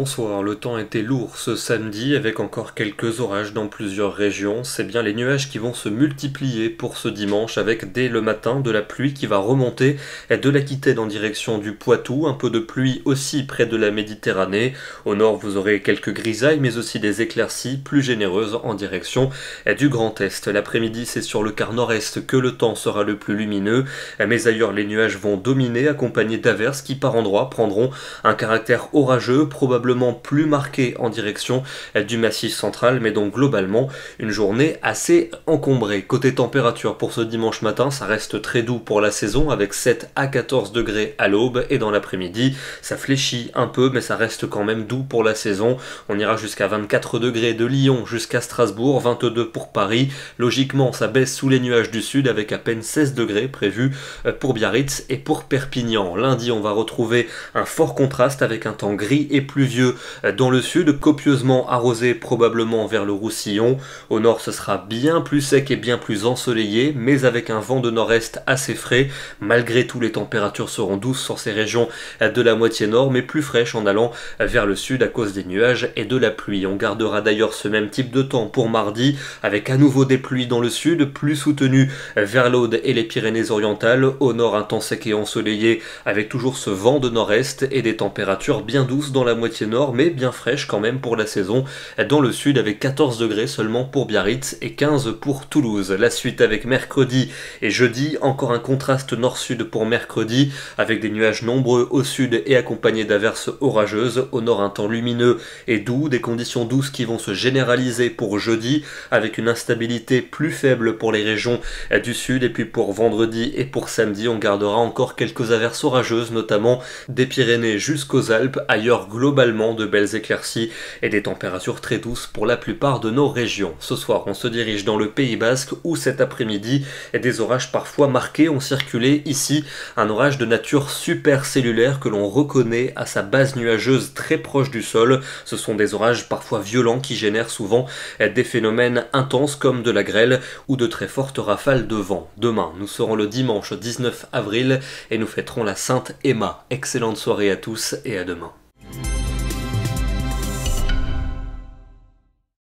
Bonsoir, le temps était lourd ce samedi avec encore quelques orages dans plusieurs régions. C'est bien les nuages qui vont se multiplier pour ce dimanche avec dès le matin de la pluie qui va remonter de l'Aquitaine en direction du Poitou. Un peu de pluie aussi près de la Méditerranée. Au nord vous aurez quelques grisailles mais aussi des éclaircies plus généreuses en direction du Grand Est. L'après-midi c'est sur le quart nord-est que le temps sera le plus lumineux. Mais ailleurs les nuages vont dominer accompagnés d'averses qui par endroits prendront un caractère orageux, probablement plus marqué en direction du Massif central, mais donc globalement une journée assez encombrée. Côté température pour ce dimanche matin, ça reste très doux pour la saison avec 7 à 14 degrés à l'aube et dans l'après-midi ça fléchit un peu mais ça reste quand même doux pour la saison. On ira jusqu'à 24 degrés de Lyon jusqu'à Strasbourg, 22 pour Paris. Logiquement ça baisse sous les nuages du sud avec à peine 16 degrés prévus pour Biarritz et pour Perpignan. Lundi on va retrouver un fort contraste avec un temps gris et pluvieux dans le sud, copieusement arrosé probablement vers le Roussillon. Au nord ce sera bien plus sec et bien plus ensoleillé, mais avec un vent de nord-est assez frais. Malgré tout les températures seront douces sur ces régions de la moitié nord, mais plus fraîches en allant vers le sud à cause des nuages et de la pluie. On gardera d'ailleurs ce même type de temps pour mardi, avec à nouveau des pluies dans le sud, plus soutenues vers l'Aude et les Pyrénées-Orientales. Au nord un temps sec et ensoleillé, avec toujours ce vent de nord-est et des températures bien douces dans la moitié nord, mais bien fraîche quand même pour la saison dans le sud avec 14 degrés seulement pour Biarritz et 15 pour Toulouse. La suite avec mercredi et jeudi, encore un contraste nord-sud pour mercredi avec des nuages nombreux au sud et accompagnés d'averses orageuses. Au nord un temps lumineux et doux, des conditions douces qui vont se généraliser pour jeudi avec une instabilité plus faible pour les régions du sud, et puis pour vendredi et pour samedi on gardera encore quelques averses orageuses notamment des Pyrénées jusqu'aux Alpes. Ailleurs globalement de belles éclaircies et des températures très douces pour la plupart de nos régions. Ce soir, on se dirige dans le Pays Basque où cet après-midi, des orages parfois marqués ont circulé ici. Un orage de nature supercellulaire que l'on reconnaît à sa base nuageuse très proche du sol. Ce sont des orages parfois violents qui génèrent souvent des phénomènes intenses comme de la grêle ou de très fortes rafales de vent. Demain, nous serons le dimanche 19 avril et nous fêterons la Sainte Emma. Excellente soirée à tous et à demain.